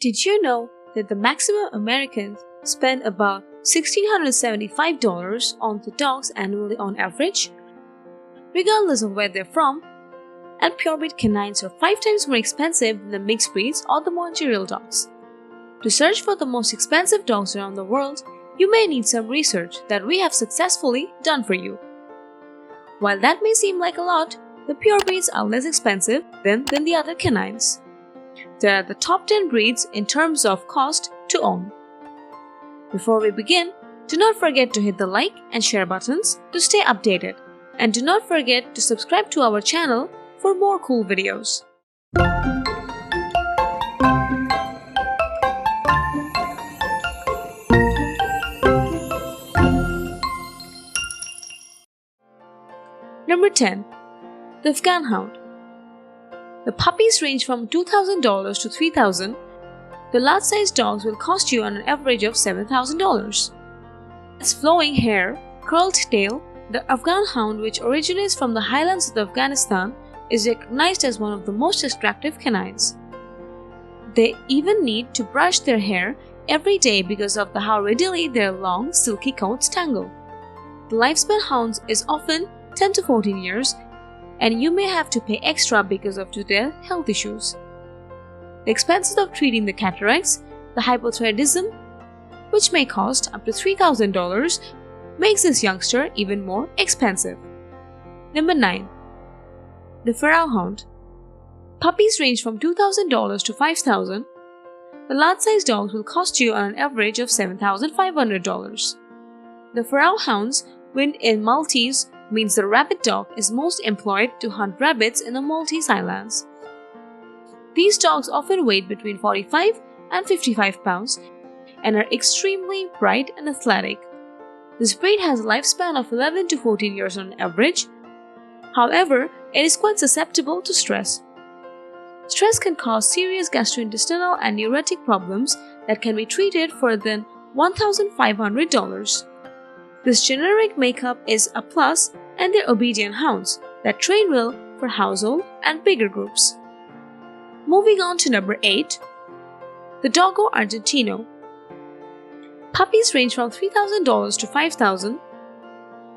Did you know that the maximum Americans spend about $1,675 on the dogs annually on average? Regardless of where they're from, and purebred canines are 5 times more expensive than the mixed breeds or the managerial dogs. To search for the most expensive dogs around the world, you may need some research that we have successfully done for you. While that may seem like a lot, the purebreeds are less expensive than the other canines. They are the top 10 breeds in terms of cost to own. Before we begin, do not forget to hit the like and share buttons to stay updated, and do not forget to subscribe to our channel for more cool videos. Number 10. The Afghan Hound. The puppies range from $2,000 to $3,000. The large-sized dogs will cost you on an average of $7,000. Its flowing hair, curled tail, the Afghan Hound, which originates from the highlands of Afghanistan, is recognized as one of the most attractive canines. They even need to brush their hair every day because of how readily their long, silky coats tangle. The lifespan of hounds is often 10 to 14 years, and you may have to pay extra because of their health issues. The expenses of treating the cataracts, the hypothyroidism, which may cost up to $3,000, makes this youngster even more expensive. Number 9. The Pharaoh Hound. Puppies range from $2,000 to $5,000. The large-sized dogs will cost you on an average of $7,500. The Pharaoh Hounds win in Maltese means the rabbit dog is most employed to hunt rabbits in the Maltese Islands. These dogs often weigh between 45 and 55 pounds and are extremely bright and athletic. This breed has a lifespan of 11 to 14 years on average. However, it is quite susceptible to stress. Stress can cause serious gastrointestinal and uretic problems that can be treated for than $1,500. This generic makeup is a plus, and they're obedient hounds that train well for household and bigger groups. Moving on to number 8. The Dogo Argentino. Puppies range from $3,000 to $5,000.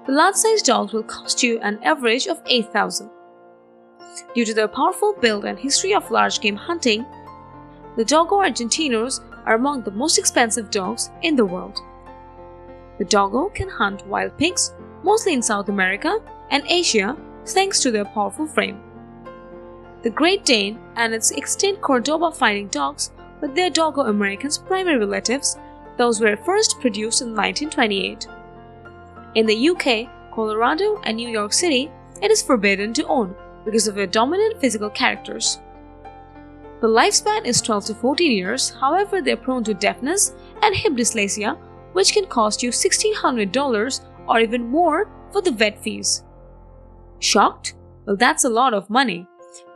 The large-sized dogs will cost you an average of $8,000. Due to their powerful build and history of large game hunting, the Dogo Argentinos are among the most expensive dogs in the world. The Dogo can hunt wild pigs, mostly in South America and Asia, thanks to their powerful frame. The Great Dane and its extinct Cordoba fighting dogs were their Dogo Americans' primary relatives. Those were first produced in 1928. In the UK, Colorado, and New York City, it is forbidden to own because of their dominant physical characters. The lifespan is 12 to 14 years, however, they are prone to deafness and hip dysplasia, which can cost you $1,600 or even more for the vet fees. Shocked? Well, that's a lot of money.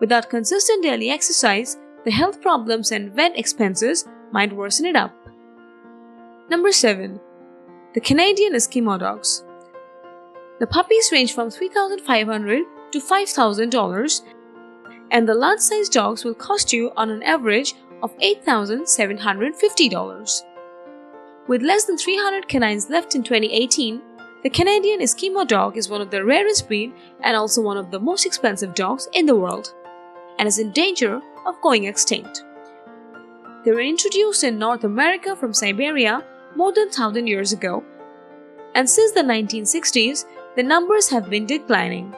Without consistent daily exercise, the health problems and vet expenses might worsen it up. Number 7. The Canadian Eskimo Dogs. The puppies range from $3,500 to $5,000, and the large-sized dogs will cost you on an average of $8,750. With less than 300 canines left in 2018, the Canadian Eskimo Dog is one of the rarest breed and also one of the most expensive dogs in the world, and is in danger of going extinct. They were introduced in North America from Siberia more than 1,000 years ago, and since the 1960s, the numbers have been declining.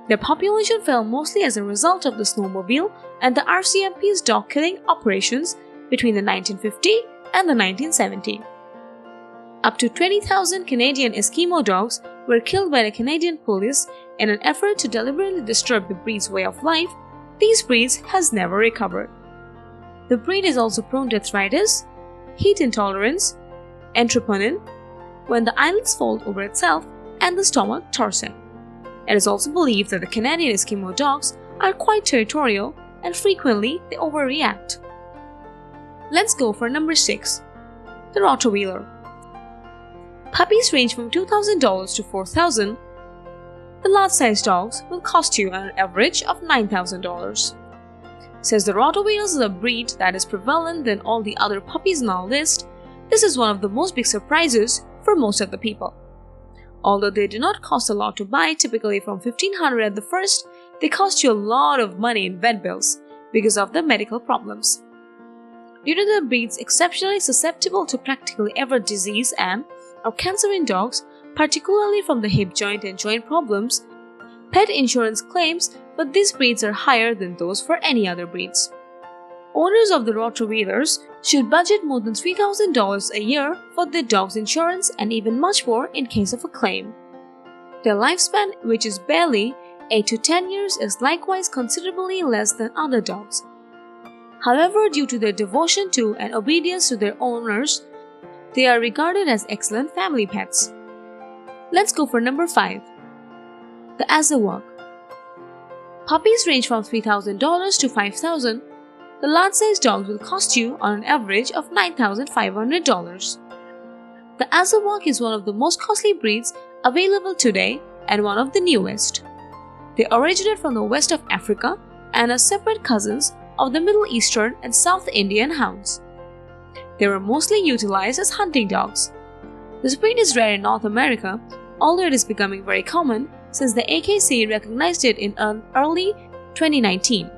Their population fell mostly as a result of the snowmobile and the RCMP's dog killing operations between the 1950 and the 1970. Up to 20,000 Canadian Eskimo dogs were killed by the Canadian police in an effort to deliberately disturb the breed's way of life. These breeds has never recovered. The breed is also prone to arthritis, heat intolerance, entreponin, when the eyelids fold over itself, and the stomach torsion. It is also believed that the Canadian Eskimo dogs are quite territorial and frequently they overreact. Let's go for number 6. The Rottweiler. Puppies range from $2,000 to $4,000. The large-sized dogs will cost you an average of $9,000. Since the Rottweiler is a breed that is prevalent than all the other puppies on our list, this is one of the most big surprises for most of the people. Although they do not cost a lot to buy, typically from $1,500 at the first, they cost you a lot of money in vet bills because of the medical problems. Due to the breeds exceptionally susceptible to practically every disease and are cancer in dogs, particularly from the hip joint and joint problems, pet insurance claims for these breeds are higher than those for any other breeds. Owners of the Rottweilers should budget more than $3,000 a year for their dog's insurance and even much more in case of a claim. Their lifespan, which is barely 8 to 10 years, is likewise considerably less than other dogs. However, due to their devotion to and obedience to their owners, they are regarded as excellent family pets. Let's go for number 5. The Azawakh. Puppies range from $3,000 to $5,000. The large-sized dogs will cost you on an average of $9,500. The Azawakh is one of the most costly breeds available today and one of the newest. They originate from the west of Africa and are separate cousins of the Middle Eastern and South Indian hounds. They were mostly utilized as hunting dogs. This breed is rare in North America, although it is becoming very common since the AKC recognized it in early 2019.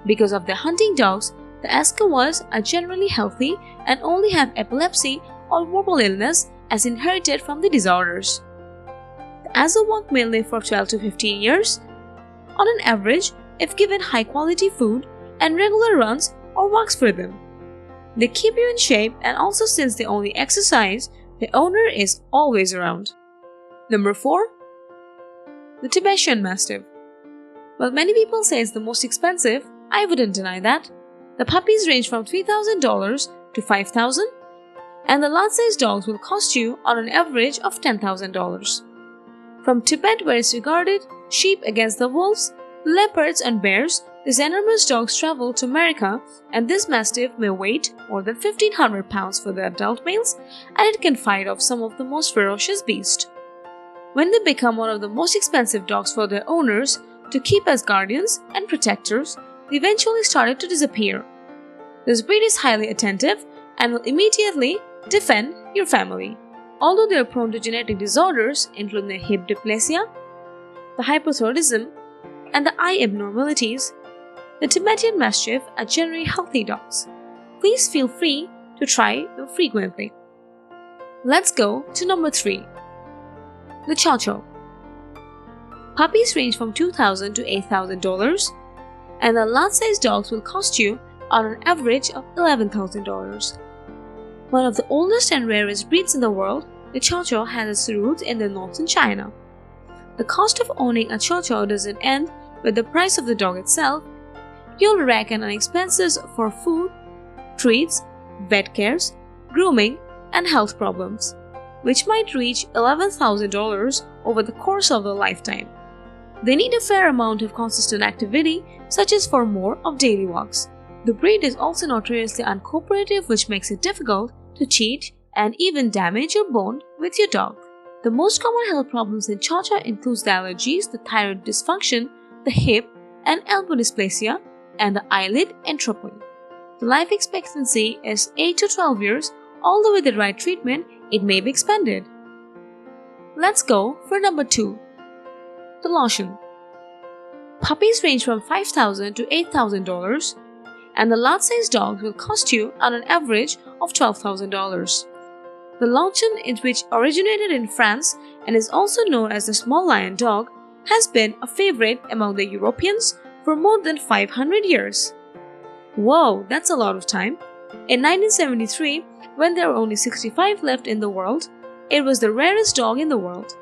Because of their hunting dogs, the Eskimos are generally healthy and only have epilepsy or mortal illness as inherited from the disorders. The Azawakh may live for 12 to 15 years. On an average, if given high-quality food and regular runs or walks for them. They keep you in shape, and also since they only exercise, the owner is always around. Number 4. The Tibetan Mastiff. While many people say it's the most expensive, I wouldn't deny that. The puppies range from $3,000 to $5,000, and the large-sized dogs will cost you on an average of $10,000. From Tibet, where it's regarded sheep against the wolves, leopards and bears, these enormous dogs travel to America, and this mastiff may weigh more than 1,500 pounds for the adult males, and it can fight off some of the most ferocious beasts. When they become one of the most expensive dogs for their owners to keep as guardians and protectors, they eventually started to disappear. This breed is highly attentive and will immediately defend your family. Although they are prone to genetic disorders, including the hip dysplasia, the hypothyroidism, and the eye abnormalities, the Tibetan Mastiff are generally healthy dogs. Please feel free to try them frequently. Let's go to number 3. The Chow. Puppies range from $2,000 to $8,000, and the large-sized dogs will cost you on an average of $11,000. One of the oldest and rarest breeds in the world, the Chow has its roots in the northern China. The cost of owning a Chow doesn't end with the price of the dog itself. You'll reckon on expenses for food, treats, vet cares, grooming, and health problems, which might reach $11,000 over the course of their lifetime. They need a fair amount of consistent activity, such as for more of daily walks. The breed is also notoriously uncooperative, which makes it difficult to cheat and even damage your bond with your dog. The most common health problems in Chow include the allergies, the thyroid dysfunction, the hip and elbow dysplasia, and the eyelid entropy. The life expectancy is 8 to 12 years, although with the right treatment, it may be expanded. Let's go for number 2. The Laotian. Puppies range from $5,000 to $8,000, and the large-sized dogs will cost you on an average of $12,000. The Laotian, which originated in France and is also known as the small lion dog, has been a favorite among the Europeans for more than 500 years. Whoa, that's a lot of time. In 1973, when there were only 65 left in the world, it was the rarest dog in the world.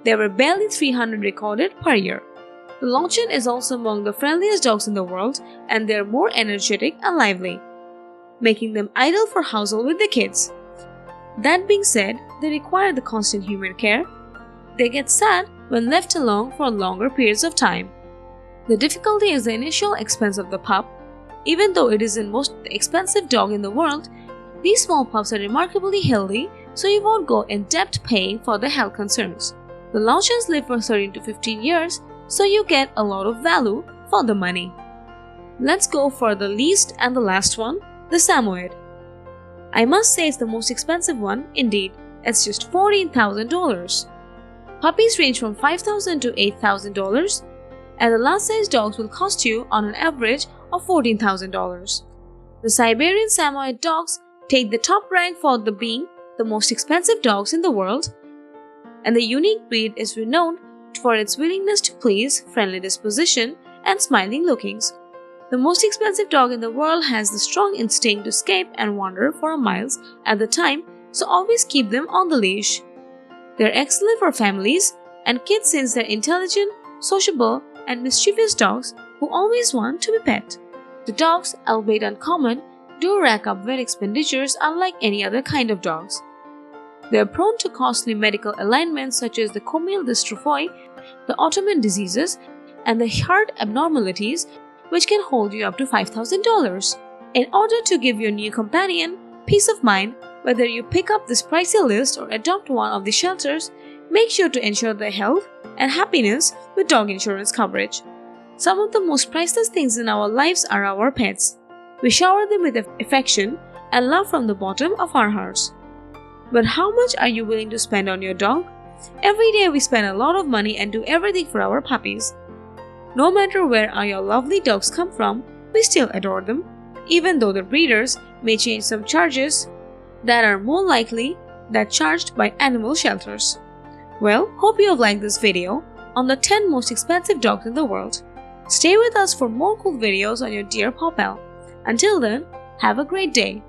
There were barely 300 recorded per year. The Laotian is also among the friendliest dogs in the world, and they are more energetic and lively, making them ideal for household with the kids. That being said, they require the constant human care. They get sad when left alone for longer periods of time. The difficulty is the initial expense of the pup. Even though it is the most expensive dog in the world, these small pups are remarkably healthy, so you won't go in depth paying for their health concerns. The Laotians live for 13 to 15 years, so you get a lot of value for the money. Let's go for the least and the last one, the Samoyed. I must say it's the most expensive one, indeed. It's just $14,000. Puppies range from $5,000 to $8,000, and the large-sized dogs will cost you on an average of $14,000. The Siberian Samoyed dogs take the top rank for being the most expensive dogs in the world, and the unique breed is renowned for its willingness to please, friendly disposition, and smiling lookings. The most expensive dog in the world has the strong instinct to escape and wander for miles at a time, so always keep them on the leash. They're excellent for families and kids since they're intelligent, sociable, and mischievous dogs who always want to be pet. The dogs, albeit uncommon, do rack up vet expenditures unlike any other kind of dogs. They are prone to costly medical ailments such as the corneal dystrophy, the autoimmune diseases, and the heart abnormalities, which can hold you up to $5,000. In order to give your new companion peace of mind, whether you pick up this pricey list or adopt one of the shelters, make sure to ensure their health and happiness with dog insurance coverage. Some of the most priceless things in our lives are our pets. We shower them with affection and love from the bottom of our hearts. But how much are you willing to spend on your dog? Every day we spend a lot of money and do everything for our puppies. No matter where your lovely dogs come from, we still adore them, even though the breeders may change some charges that are more likely than charged by animal shelters. Well, hope you have liked this video on the 10 most expensive dogs in the world. Stay with us for more cool videos on your dear paw pal. Until then, have a great day.